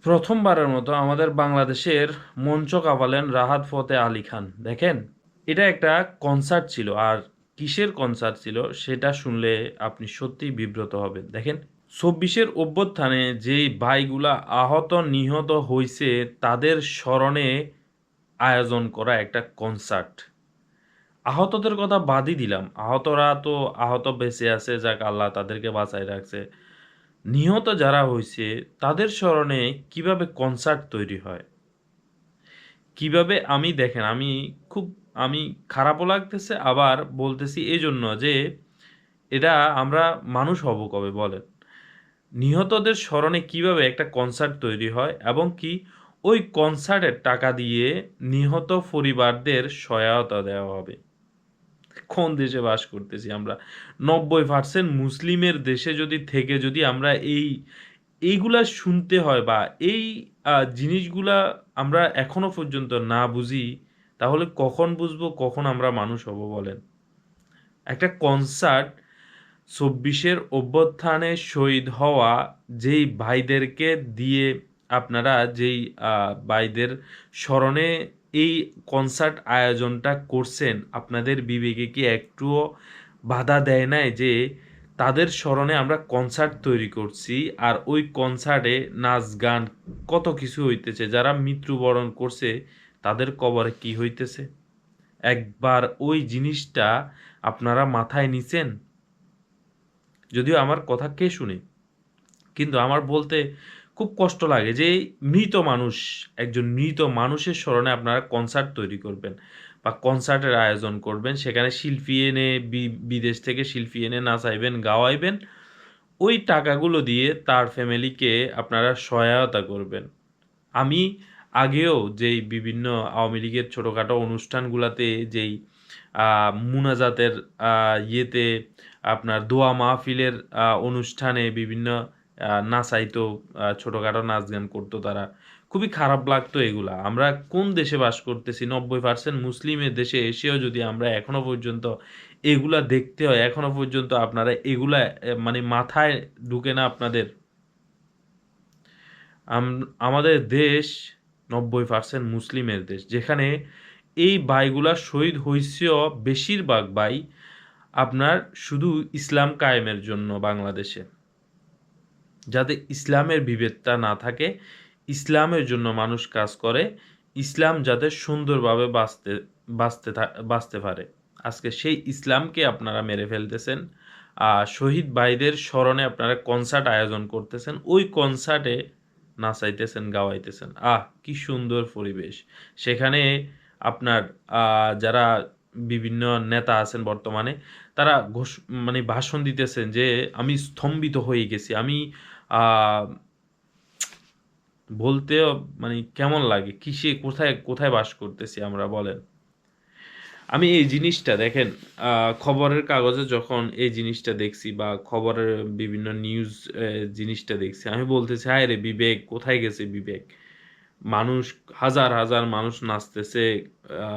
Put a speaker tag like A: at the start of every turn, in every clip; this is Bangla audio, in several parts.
A: প্রথমবারের মতো আমাদের বাংলাদেশের মঞ্চ কাঁপালেন রাহাত ফতে আলী খান। দেখেন, এটা একটা কনসার্ট ছিল, আর কিসের কনসার্ট ছিল সেটা শুনলে আপনি সত্যিই বিব্রত হবেন। দেখেন, ২৪-এর অভ্যুত্থানে যেই ভাইগুলা আহত নিহত হইছে তাদের স্মরণে আয়োজন করা একটা কনসার্ট। আহতদের কথা বাদই দিলাম, আহতরা তো আহত বেঁচে আছে, যাক আল্লাহ তাদেরকে বাঁচায় রাখছে। নিহত যারা হইছে তাদের স্মরণে কিভাবে কনসার্ট তৈরি হয়? কিভাবে দেখেন, খুব আমি খারাপও লাগতেছে, আবার বলতেছি এজন্য যে এটা আমরা মানুষ হব কবে বলেন? নিহতদের স্মরণে কিভাবে একটা কনসার্ট তৈরি হয় এবং কি ওই কনসার্টের টাকা দিয়ে নিহত পরিবারদের সহায়তা দেওয়া হবে। কোন দেশে বাস করতেছি আমরা? ৯০% মুসলিমের দেশে যদি আমরা এইগুলা শুনতে হয় বা এই জিনিসগুলা আমরা এখনো পর্যন্ত না বুঝি, তাহলে কখন বুঝবো, কখন আমরা মানুষ হব বলেন? একটা কনসার্ট ২৪-এর অভ্যুত্থানে শহীদ হওয়া যেই ভাইদেরকে দিয়ে আপনারা যেই ভাইদের স্মরণে এই কনসার্ট আয়োজনটা করছেন, আপনাদের বিবেকে কি একটুও বাধা দেয় নাই যে তাদের স্মরণে আমরা কনসার্ট তৈরি করছি, আর ওই কনসার্টে নাচ গান কত কিছু হইতেছে, যারা মৃত্যুবরণ করছে তাদের কবরে কি হইতেছে? একবার ওই জিনিসটা আপনারা মাথায় নিছেন? যদিও আমার কথা কে শুনে, কিন্তু আমার বলতে খুব কষ্ট লাগে যে মৃত মানুষ, একজন মৃত মানুষের স্মরণে আপনারা কনসার্ট তৈরি করবেন বা কনসার্টের আয়োজন করবেন, সেখানে শিল্পী এনে বিদেশ থেকে শিল্পী এনে নাচাইবেন, গাওয়াইবেন, ওই টাকাগুলো দিয়ে তার ফ্যামিলিকে আপনারা সহায়তা করবেন। আমি আগেও যেই বিভিন্ন আওয়ামী লীগের ছোটোখাটো অনুষ্ঠানগুলাতে যেই মুনাজাতের ইয়েতে আপনার দোয়া মাহফিলের অনুষ্ঠানে বিভিন্ন নাচাইতো, ছোটোখাটো নাচ গান করতো তারা। খুবই খারাপ লাগতো এগুলা। আমরা কোন দেশে বাস করতেছি? ৯০% মুসলিমের দেশে এসেও যদি আমরা এখনো পর্যন্ত এগুলা দেখতে হয়, এখনো পর্যন্ত আপনারা এগুলা মানে মাথায় ঢুকে না আপনাদের? আমাদের দেশ ৯০% মুসলিমের দেশ, যেখানে এই ভাইগুলা শহীদ হইছেও বেশিরভাগ ভাই আপনার শুধু ইসলাম কায়েমের জন্য বাংলাদেশে। যাতে ইসলামের বিভেদটা না থাকে, ইসলামের জন্য মানুষ কাজ করে, ইসলাম যাতে সুন্দরভাবে বাঁচতে পারে। আজকে সেই ইসলামকে আপনারা মেরে ফেলতেছেন। শহীদ ভাইদের স্মরণে আপনারা কনসার্ট আয়োজন করতেছেন। ওই কনসার্টে নাচাইতেছেন, গাওয়াইতেছেন। কি সুন্দর পরিবেশ! সেখানে আপনার যারা বিভিন্ন নেতা আছেন বর্তমানে, তারা মানে ভাষণ দিতেছেন যে আমি স্তম্ভিত হয়ে গেছি। আমি আ বলতেও মানে কেমন লাগে? কোথায় বাস করতেছি আমরা বলেন? আমি এই জিনিসটা দেখেন, আ খবরের কাগজে যখন এই জিনিসটা দেখছি বা খবরের বিভিন্ন নিউজ জিনিসটা দেখছি, আমি বলতেছি, "হায়রে বিবেক! কোথায় গেছে বিবেক?" মানুষ, হাজার, হাজার মানুষ নাচতেছে, আ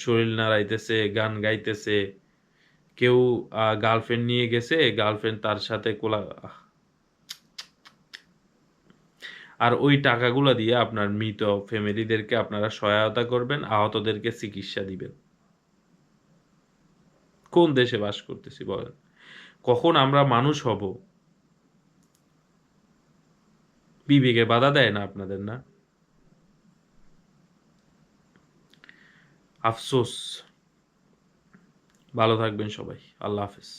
A: শরীর নাড়াইতেছে, গান গাইতেছে। কেউ গার্লফ্রেন্ড নিয়ে গেছে, গার্লফ্রেন্ড তার সাথে আর ওই টাকাগুলা দিয়ে আপনার মৃত ফ্যামিলিদেরকে আপনারা সহায়তা করবেন, আহতদেরকে চিকিৎসা দিবেন। কোন দেশে বাস করতেছি বলেন? কখন আমরা মানুষ হব? বিবেকে বাধা দেয় না আপনাদের, না? আফসোস! ভালো থাকবেন সবাই। আল্লাহ হাফেজ।